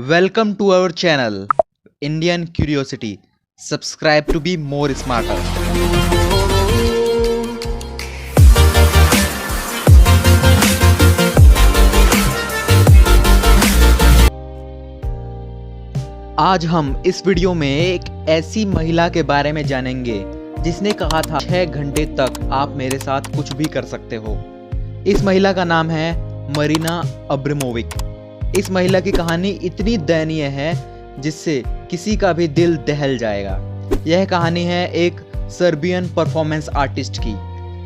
Welcome to our channel, Indian Curiosity. Subscribe to be more smarter. आज हम इस video में एक ऐसी महिला के बारे में जानेंगे जिसने कहा था 6 घंटे तक आप मेरे साथ कुछ भी कर सकते हो। इस महिला का नाम है मरीना अब्रामोविच। इस महिला की कहानी इतनी दयनीय है जिससे किसी का भी दिल दहल जाएगा। यह कहानी है एक सर्बियन परफॉर्मेंस आर्टिस्ट की।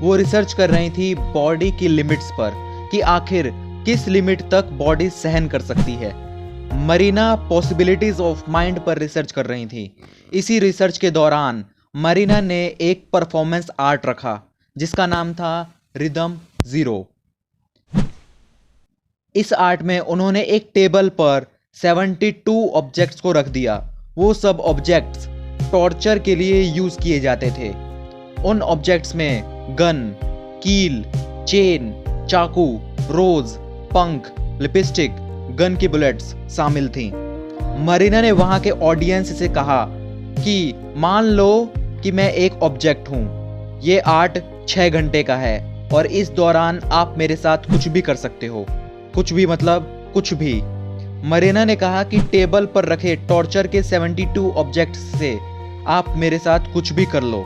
वो रिसर्च कर रही थी बॉडी की लिमिट्स पर कि आखिर किस लिमिट तक बॉडी सहन कर सकती है। मरीना पॉसिबिलिटीज ऑफ माइंड पर रिसर्च कर रही थी। इसी रिसर्च के दौरान मरीना ने एक परफॉर्मेंस आर्ट रखा जिसका नाम था रिदम जीरो। इस आर्ट में उन्होंने एक टेबल पर 72 ऑब्जेक्ट्स को रख दिया। वो सब ऑब्जेक्ट्स टॉर्चर के लिए यूज किए जाते थे। उन ऑब्जेक्ट्स में गन, कील, चेन, चाकू, रोज, पंख, लिपस्टिक, गन की बुलेट्स शामिल थीं। मरीना ने वहां के ऑडियंस से कहा कि मान लो कि मैं एक ऑब्जेक्ट हूं। ये आर्ट 6 घंटे का है और इस दौरान आप मेरे साथ कुछ भी कर सकते हो। कुछ भी मतलब कुछ भी। मरीना ने कहा कि टेबल पर रखे टॉर्चर के 72 ऑब्जेक्ट्स से आप मेरे साथ कुछ भी कर लो।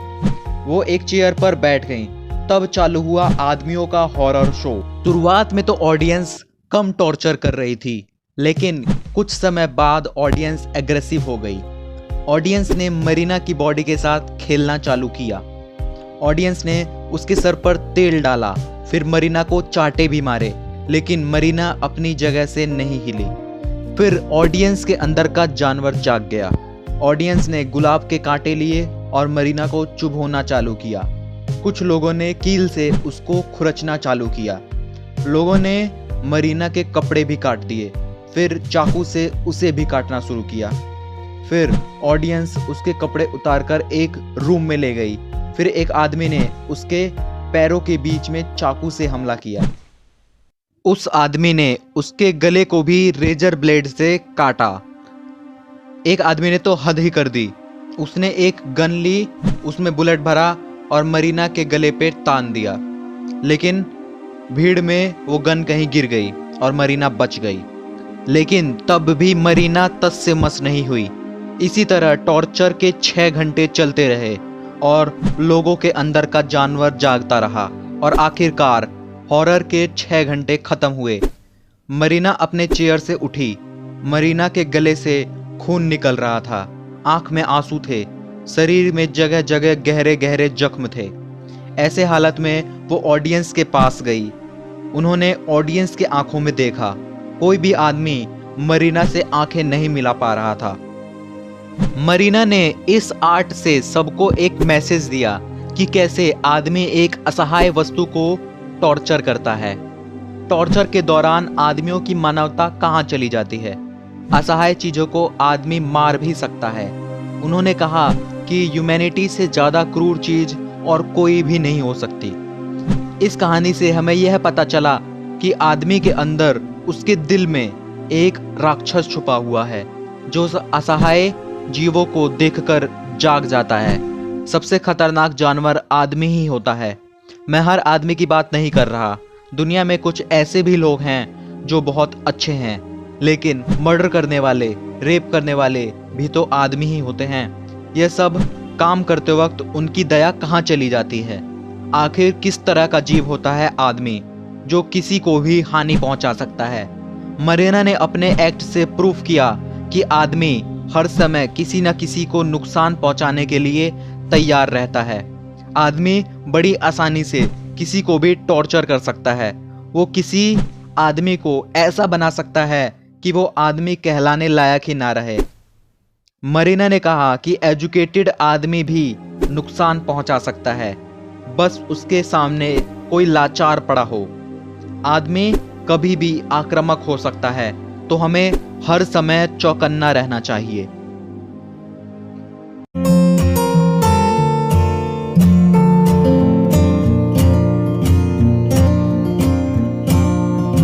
वो एक चेयर पर बैठ गईं। तब चालू हुआ आदमियों का हॉरर शो। शुरुआत में तो ऑडियंस कम टॉर्चर कर रही थी, लेकिन कुछ समय बाद ऑडियंस एग्रेसिव हो गई। ऑडियंस ने मरीना की बॉडी के साथ खेलना चालू किया। ऑडियंस ने उसके सर पर तेल डाला, फिर मरीना को चाटे भी मारे, लेकिन मरीना अपनी जगह से नहीं हिली। फिर ऑडियंस के अंदर का जानवर जाग गया। ऑडियंस ने गुलाब के कांटे लिए और मरीना को चुभोना चालू किया। कुछ लोगों ने कील से उसको खुरचना चालू किया। लोगों ने मरीना के कपड़े भी काट दिए, फिर चाकू से उसे भी काटना शुरू किया। फिर ऑडियंस उसके कपड़े उतारकर एक रूम में ले गई। फिर एक आदमी ने उसके पैरों के बीच में चाकू से हमला किया। उस आदमी ने उसके गले को भी रेजर ब्लेड से काटा। एक आदमी ने तो हद ही कर दी। उसने एक गन ली, उसमें बुलेट भरा और मरीना के गले पे तान दिया, लेकिन भीड़ में वो गन कहीं गिर गई और मरीना बच गई। लेकिन तब भी मरीना तस से मस नहीं हुई। इसी तरह टॉर्चर के 6 घंटे चलते रहे और लोगों के अंदर का जानवर जागता रहा और आखिरकार हॉरर के 6 घंटे खत्म हुए। मरीना अपने चेयर से उठी। मरीना के गले से खून निकल रहा था, आंख में आंसू थे, शरीर में जगह जगह गहरे गहरे जख्म थे। ऐसे हालत में वो ऑडियंस के पास गई। उन्होंने ऑडियंस के आंखों में देखा। कोई भी आदमी मरीना से आंखें नहीं मिला पा रहा था। मरीना ने इस आर्ट से सबको एक मैसेज दिया कि कैसे आदमी एक असहाय वस्तु को टॉर्चर करता है। टॉर्चर के दौरान आदमियों की मानवता कहाँ चली जाती है। असहाय चीजों को आदमी मार भी सकता है। उन्होंने कहा कि ह्यूमैनिटी से ज्यादा क्रूर चीज और कोई भी नहीं हो सकती। इस कहानी से हमें यह पता चला कि आदमी के अंदर, उसके दिल में एक राक्षस छुपा हुआ है जो असहाय जीवों को देखकर जाग जाता है। सबसे खतरनाक जानवर आदमी ही होता है। मैं हर आदमी की बात नहीं कर रहा। दुनिया में कुछ ऐसे भी लोग हैं जो बहुत अच्छे हैं, लेकिन मर्डर करने वाले, रेप करने वाले भी तो आदमी ही होते हैं। यह सब काम करते वक्त उनकी दया कहाँ चली जाती है। आखिर किस तरह का जीव होता है आदमी जो किसी को भी हानि पहुंचा सकता है। मरीना ने अपने एक्ट से प्रूफ किया कि आदमी हर समय किसी न किसी को नुकसान पहुंचाने के लिए तैयार रहता है। आदमी बड़ी आसानी से किसी को भी टॉर्चर कर सकता है। वो किसी आदमी को ऐसा बना सकता है कि वो आदमी कहलाने लायक ही ना रहे। मरीना ने कहा कि एजुकेटेड आदमी भी नुकसान पहुंचा सकता है, बस उसके सामने कोई लाचार पड़ा हो। आदमी कभी भी आक्रामक हो सकता है, तो हमें हर समय चौकन्ना रहना चाहिए।